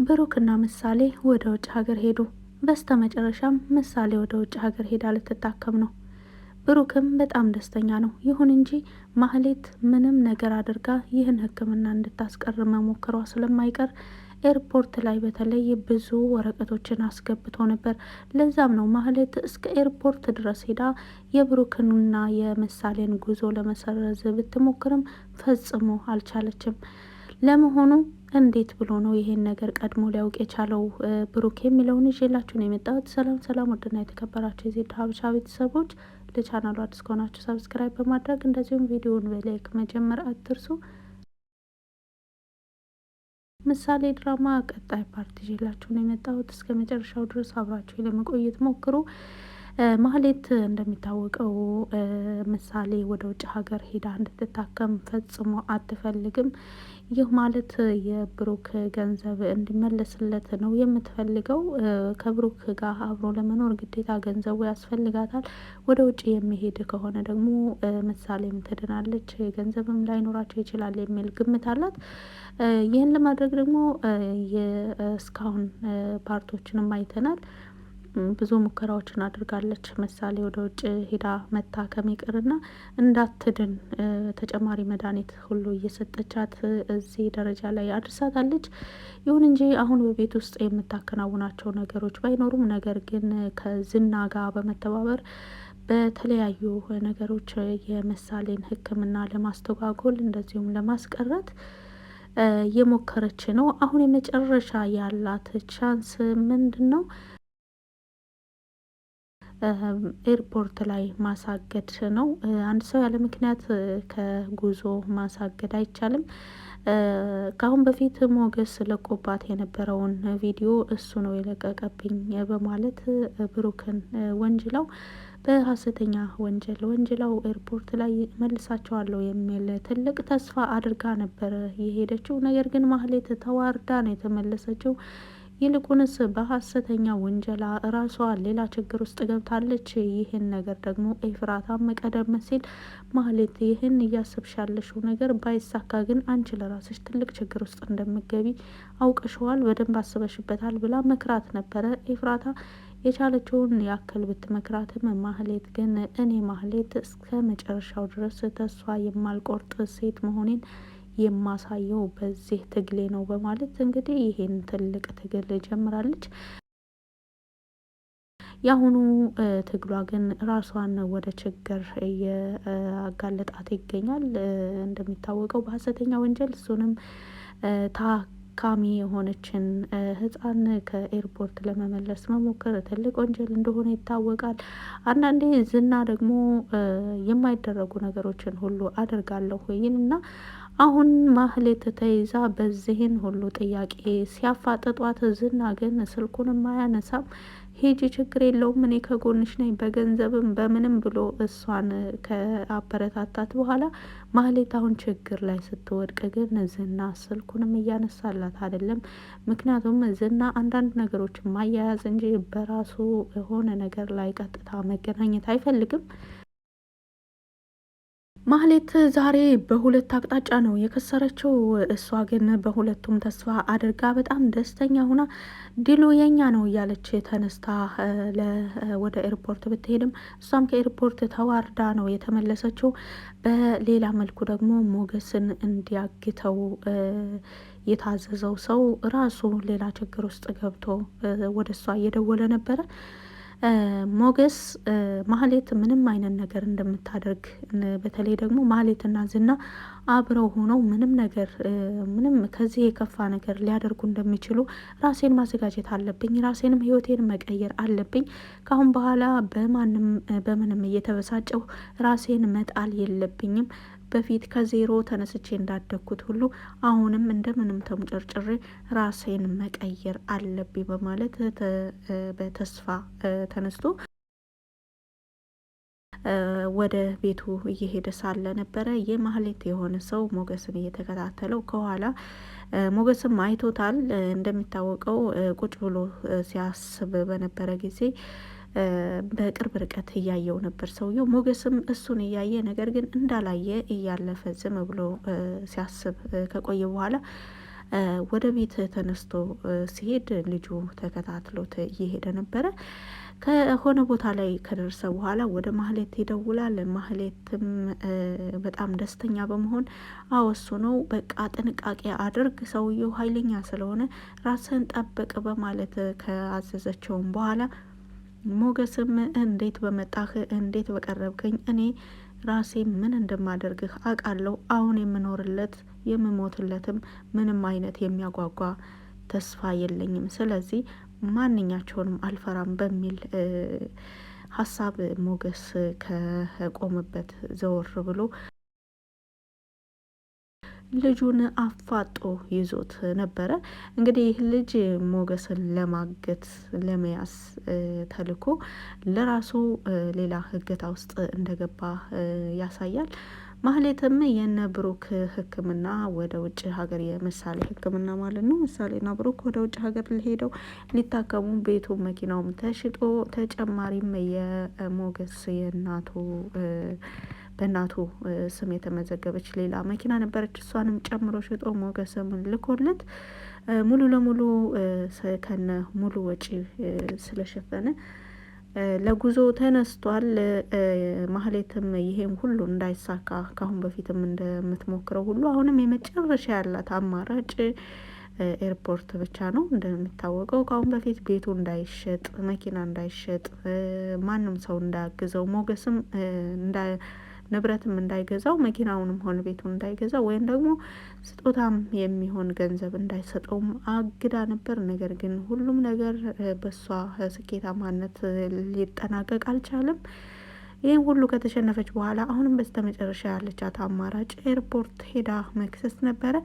ብሩክና ምሳሌ ወደ ውጭ ሀገር ሄዱ። በስተ መጨረሻም ምሳሌ ወደ ውጭ ሀገር ሄዳ ልትታከም ነው። ብሩክም በጣም ደስተኛ ነው። ይሁን እንጂ ማህሌት ምንም ነገር አድርጋ ይህን ሕክምና እንድታስቀር መሞከሯ ስለማይቀር ኤርፖርት ላይ በተለይ ብዙ ወረቀቶችን አስገብቶ ነበር። ለዛም ነው ማህሌት እስከ ኤርፖርት ድረስ ሄዳ የብሩክንና የምሳሌን ጉዞ ለመሰረዝ ብትሞክርም ፈጽሞ አልቻለችም። ለመሆኑ እንዴት ብሎ ነው ይሄን ነገር ቀድሞ ሊያውቅ የቻለው ብሩክ የሚለውን ይዤላችሁ ነው የመጣሁት። ሰላም ሰላም፣ ውድና የተከበራችሁ የዜድ ሀበሻ ቤተሰቦች ለቻናሉ አዲስ ከሆናችሁ ሰብስክራይብ በማድረግ እንደዚሁም ቪዲዮውን በላይክ መጀመር አትርሱ። ምሳሌ ድራማ ቀጣይ ፓርት ይዤላችሁ ነው የመጣሁት። እስከ መጨረሻው ድረስ አብራችሁ ለመቆየት ሞክሩ። ማህሌት እንደሚታወቀው ምሳሌ ወደ ውጭ ሀገር ሄዳ እንድትታከም ፈጽሞ አትፈልግም። ይህ ማለት የብሩክ ገንዘብ እንዲመለስለት ነው የምትፈልገው። ከብሩክ ጋር አብሮ ለመኖር ግዴታ ገንዘቡ ያስፈልጋታል። ወደ ውጭ የሚሄድ ከሆነ ደግሞ ምሳሌም ትድናለች፣ ገንዘብም ላይኖራቸው ይችላል የሚል ግምት አላት። ይህን ለማድረግ ደግሞ እስካሁን ፓርቶችንም አይተናል። ብዙ ሙከራዎችን አድርጋለች። ምሳሌ ወደ ውጭ ሄዳ መታከም ይቅርና እንዳትድን ተጨማሪ መድኃኒት ሁሉ እየሰጠቻት እዚህ ደረጃ ላይ አድርሳታለች። ይሁን እንጂ አሁን በቤት ውስጥ የምታከናውናቸው ነገሮች ባይኖሩም ነገር ግን ከዝና ጋር በመተባበር በተለያዩ ነገሮች የምሳሌን ሕክምና ለማስተጓጎል እንደዚሁም ለማስቀረት እየሞከረች ነው። አሁን የመጨረሻ ያላት ቻንስ ምንድን ነው? ኤርፖርት ላይ ማሳገድ ነው። አንድ ሰው ያለ ምክንያት ከጉዞ ማሳገድ አይቻልም። ከአሁን በፊት ሞገስ ለቆባት የነበረውን ቪዲዮ እሱ ነው የለቀቀብኝ በማለት ብሩክን ወንጅላው በሀሰተኛ ወንጅላው ኤርፖርት ላይ መልሳቸዋለሁ የሚል ትልቅ ተስፋ አድርጋ ነበር የሄደችው። ነገር ግን ማህሌት ተዋርዳ ነው የተመለሰችው። ይልቁንስ በሀሰተኛ ወንጀላ ራሷ ሌላ ችግር ውስጥ ገብታለች። ይህን ነገር ደግሞ ኤፍራታም ቀደም ሲል ማህሌት ይህን እያሰብሻለሽው ነገር ባይሳካ ግን አንቺ ለራስሽ ትልቅ ችግር ውስጥ እንደምገቢ አውቀሸዋል፣ በደንብ አስበሽበታል ብላ መክራት ነበረ። ኤፍራታ የቻለችውን ያክል ብትመክራትም ማህሌት ግን እኔ ማህሌት እስከ መጨረሻው ድረስ ተስፋ የማልቆርጥ ሴት መሆኔን የማሳየው በዚህ ትግሌ ነው በማለት እንግዲህ ይሄን ትልቅ ትግል ጀምራለች። የአሁኑ ትግሏ ግን ራሷን ወደ ችግር እያጋለጣት ይገኛል። እንደሚታወቀው በሀሰተኛ ወንጀል እሱንም ታካሚ የሆነችን ሕፃን ከኤርፖርት ለመመለስ መሞከር ትልቅ ወንጀል እንደሆነ ይታወቃል። አንዳንዴ ዝና ደግሞ የማይደረጉ ነገሮችን ሁሉ አደርጋለሁ ይህንና አሁን ማህሌት ተይዛ በዚህን ሁሉ ጥያቄ ሲያፋጥጧት ዝና ግን ስልኩንም አያነሳም። ሂጂ ችግር የለውም እኔ ከጎንሽ ነኝ በገንዘብም በምንም ብሎ እሷን ከአበረታታት በኋላ ማህሌት አሁን ችግር ላይ ስትወድቅ ግን ዝና ስልኩንም እያነሳላት አይደለም። ምክንያቱም ዝና አንዳንድ ነገሮችን ማያያዝ እንጂ በራሱ የሆነ ነገር ላይ ቀጥታ መገናኘት አይፈልግም። ማህሌት ዛሬ በሁለት አቅጣጫ ነው የከሰረችው። እሷ ግን በሁለቱም ተስፋ አድርጋ በጣም ደስተኛ ሁና ድሉ የኛ ነው እያለች ተነስታ ወደ ኤርፖርት ብትሄድም እሷም ከኤርፖርት ተዋርዳ ነው የተመለሰችው። በሌላ መልኩ ደግሞ ሞገስን እንዲያግተው የታዘዘው ሰው ራሱ ሌላ ችግር ውስጥ ገብቶ ወደ እሷ እየደወለ ነበረ። ሞገስ ማህሌት ምንም አይነት ነገር እንደምታደርግ በተለይ ደግሞ ማህሌትና ዝና አብረው ሆነው ምንም ከዚህ የከፋ ነገር ሊያደርጉ እንደሚችሉ ራሴን ማዘጋጀት አለብኝ፣ ራሴንም ህይወቴን መቀየር አለብኝ። ካሁን በኋላ በምንም እየተበሳጨው ራሴን መጣል የለብኝም። በፊት ከዜሮ ተነስቼ እንዳደግኩት ሁሉ አሁንም እንደምንም ተሙጨርጭሬ ራሴን መቀየር አለብኝ በማለት በተስፋ ተነስቶ ወደ ቤቱ እየሄደ ሳለ ነበረ የማህሌት የሆነ ሰው ሞገስን እየተከታተለው ከኋላ። ሞገስም አይቶታል። እንደሚታወቀው ቁጭ ብሎ ሲያስብ በነበረ ጊዜ በቅርብ ርቀት እያየው ነበር ሰውየው። ሞገስም እሱን እያየ ነገር ግን እንዳላየ እያለፈ ዝም ብሎ ሲያስብ ከቆየ በኋላ ወደ ቤት ተነስቶ ሲሄድ ልጁ ተከታትሎት እየሄደ ነበረ። ከሆነ ቦታ ላይ ከደረሰ በኋላ ወደ ማህሌት ይደውላል። ማህሌትም በጣም ደስተኛ በመሆን አወሱ ነው በቃ ጥንቃቄ አድርግ፣ ሰውየው ኃይለኛ ስለሆነ ራስህን ጠብቅ በማለት ከአዘዘቸውም በኋላ ሞገስም እንዴት በመጣህ፣ እንዴት በቀረብከኝ፣ እኔ ራሴ ምን እንደማደርግህ አውቃለሁ። አሁን የምኖርለት የምሞትለትም ምንም አይነት የሚያጓጓ ተስፋ የለኝም። ስለዚህ ማንኛቸውንም አልፈራም በሚል ሀሳብ ሞገስ ከቆመበት ዘወር ብሎ ልጁን አፋጦ ይዞት ነበረ። እንግዲህ ይህ ልጅ ሞገስን ለማገት ለመያዝ ተልኮ ለራሱ ሌላ እገታ ውስጥ እንደገባ ያሳያል። ማህሌትም የነ ብሩክ ሕክምና ወደ ውጭ ሀገር የምሳሌ ሕክምና ማለት ነው። ምሳሌና ብሩክ ወደ ውጭ ሀገር ሊሄደው ሊታከሙ ቤቱ መኪናውም ተሽጦ ተጨማሪም የሞገስ በእናቱ ስም የተመዘገበች ሌላ መኪና ነበረች። እሷንም ጨምሮ ሽጦ ሞገስም ልኮለት ሙሉ ለሙሉ ከነ ሙሉ ወጪ ስለሸፈነ ለጉዞ ተነስቷል። ማህሌትም ይሄም ሁሉ እንዳይሳካ ካሁን በፊትም እንደምትሞክረው ሁሉ አሁንም የመጨረሻ ያላት አማራጭ ኤርፖርት ብቻ ነው። እንደሚታወቀው ካሁን በፊት ቤቱ እንዳይሸጥ፣ መኪና እንዳይሸጥ፣ ማንም ሰው እንዳያግዘው፣ ሞገስም ንብረትም እንዳይገዛው፣ መኪናውንም ሆነ ቤቱን እንዳይገዛው ወይም ደግሞ ስጦታም የሚሆን ገንዘብ እንዳይሰጠውም አግዳ ነበር። ነገር ግን ሁሉም ነገር በሷ ስኬታማነት ሊጠናቀቅ አልቻለም። ይህም ሁሉ ከተሸነፈች በኋላ አሁንም በስተመጨረሻ ያለቻት አማራጭ ኤርፖርት ሄዳ መክሰስ ነበረ።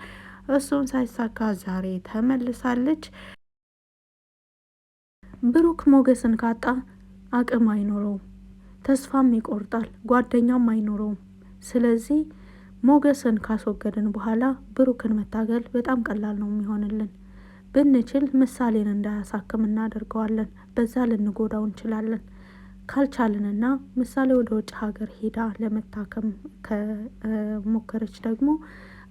እሱም ሳይሳካ ዛሬ ተመልሳለች። ብሩክ ሞገስን ካጣ አቅም አይኖረውም፣ ተስፋም ይቆርጣል፣ ጓደኛም አይኖረውም። ስለዚህ ሞገስን ካስወገድን በኋላ ብሩክን መታገል በጣም ቀላል ነው የሚሆንልን። ብንችል ምሳሌን እንዳያሳክም እናደርገዋለን። በዛ ልንጎዳው እንችላለን። ካልቻልንና ምሳሌ ወደ ውጭ ሀገር ሄዳ ለመታከም ከሞከረች ደግሞ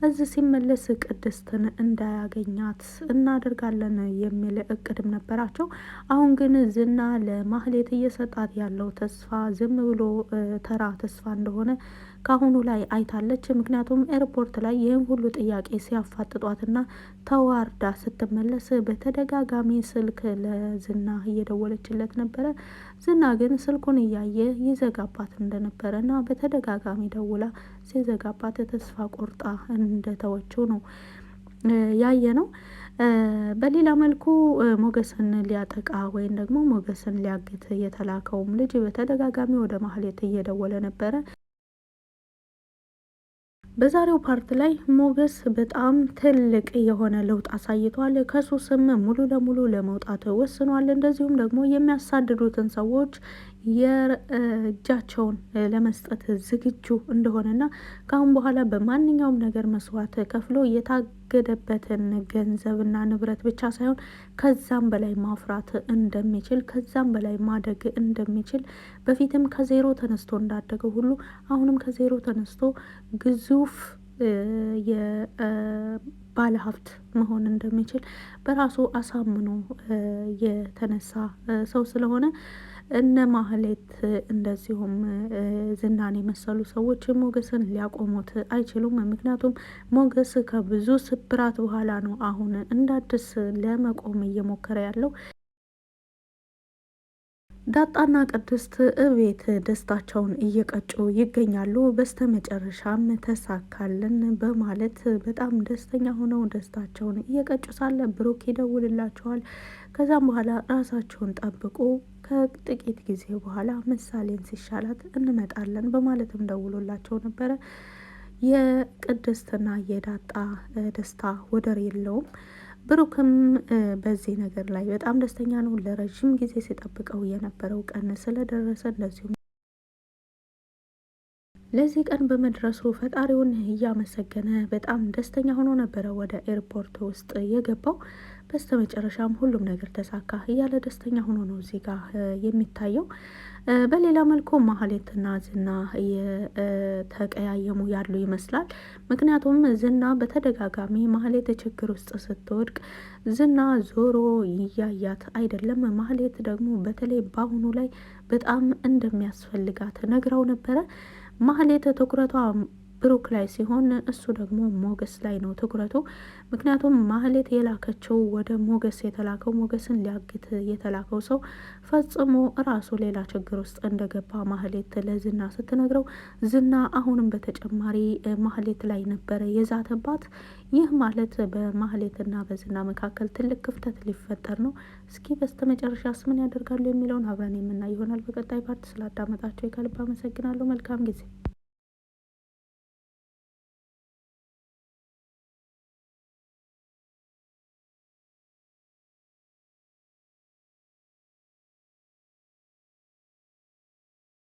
እዚህ ሲመለስ ቅድስትን እንዳያገኛት እናደርጋለን የሚል እቅድም ነበራቸው። አሁን ግን ዝና ለማህሌት እየሰጣት ያለው ተስፋ ዝም ብሎ ተራ ተስፋ እንደሆነ ካሁኑ ላይ አይታለች። ምክንያቱም ኤርፖርት ላይ ይህን ሁሉ ጥያቄ ሲያፋጥጧትና ተዋርዳ ስትመለስ በተደጋጋሚ ስልክ ለዝና እየደወለችለት ነበረ። ዝና ግን ስልኩን እያየ ይዘጋባት እንደነበረ እና በተደጋጋሚ ደውላ ሲዘጋባት ተስፋ ቆርጣ እንደተወችው ነው ያየ ነው። በሌላ መልኩ ሞገስን ሊያጠቃ ወይም ደግሞ ሞገስን ሊያግት የተላከውም ልጅ በተደጋጋሚ ወደ ማህሌት እየደወለ ነበረ። በዛሬው ፓርት ላይ ሞገስ በጣም ትልቅ የሆነ ለውጥ አሳይቷል። ከሱስም ሙሉ ለሙሉ ለመውጣት ወስኗል። እንደዚሁም ደግሞ የሚያሳድዱትን ሰዎች የእጃቸውን ለመስጠት ዝግጁ እንደሆነና ከአሁን በኋላ በማንኛውም ነገር መስዋዕት ከፍሎ የታገደበትን ገንዘብና ንብረት ብቻ ሳይሆን ከዛም በላይ ማፍራት እንደሚችል፣ ከዛም በላይ ማደግ እንደሚችል፣ በፊትም ከዜሮ ተነስቶ እንዳደገው ሁሉ አሁንም ከዜሮ ተነስቶ ግዙፍ የባለ ሀብት መሆን እንደሚችል በራሱ አሳምኖ የተነሳ ሰው ስለሆነ እነ ማህሌት እንደዚሁም ዝናን የመሰሉ ሰዎች ሞገስን ሊያቆሙት አይችሉም። ምክንያቱም ሞገስ ከብዙ ስብራት በኋላ ነው አሁን እንደ አዲስ ለመቆም እየሞከረ ያለው። ዳጣና ቅድስት እቤት ደስታቸውን እየቀጩ ይገኛሉ። በስተ መጨረሻም ተሳካልን በማለት በጣም ደስተኛ ሆነው ደስታቸውን እየቀጩ ሳለ ብሩክ ይደውልላቸዋል። ከዛም በኋላ ራሳቸውን ጠብቁ፣ ከጥቂት ጊዜ በኋላ ምሳሌን ሲሻላት እንመጣለን በማለትም ደውሎላቸው ነበረ። የቅድስትና የዳጣ ደስታ ወደር የለውም። ብሩክም በዚህ ነገር ላይ በጣም ደስተኛ ነው። ለረዥም ጊዜ ሲጠብቀው የነበረው ቀን ስለደረሰ እንደዚሁም ለዚህ ቀን በመድረሱ ፈጣሪውን እያመሰገነ በጣም ደስተኛ ሆኖ ነበረ ወደ ኤርፖርት ውስጥ የገባው። በስተ መጨረሻም ሁሉም ነገር ተሳካ እያለ ደስተኛ ሆኖ ነው እዚህ ጋር የሚታየው። በሌላ መልኩ ማህሌትና ዝና እየተቀያየሙ ያሉ ይመስላል። ምክንያቱም ዝና በተደጋጋሚ ማህሌት ችግር ውስጥ ስትወድቅ ዝና ዞሮ እያያት አይደለም። ማህሌት ደግሞ በተለይ በአሁኑ ላይ በጣም እንደሚያስፈልጋት ነግራው ነበረ። ማህሌት ትኩረቷ ብሩክ ላይ ሲሆን እሱ ደግሞ ሞገስ ላይ ነው ትኩረቱ። ምክንያቱም ማህሌት የላከችው ወደ ሞገስ የተላከው ሞገስን ሊያግት የተላከው ሰው ፈጽሞ ራሱ ሌላ ችግር ውስጥ እንደገባ ማህሌት ለዝና ስትነግረው ዝና አሁንም በተጨማሪ ማህሌት ላይ ነበረ የዛተባት። ይህ ማለት በማህሌትና በዝና መካከል ትልቅ ክፍተት ሊፈጠር ነው። እስኪ በስተ መጨረሻስ ምን ያደርጋሉ የሚለውን አብረን የምናይ ይሆናል በቀጣይ ፓርት። ስላዳመጣቸው የከልብ አመሰግናለሁ። መልካም ጊዜ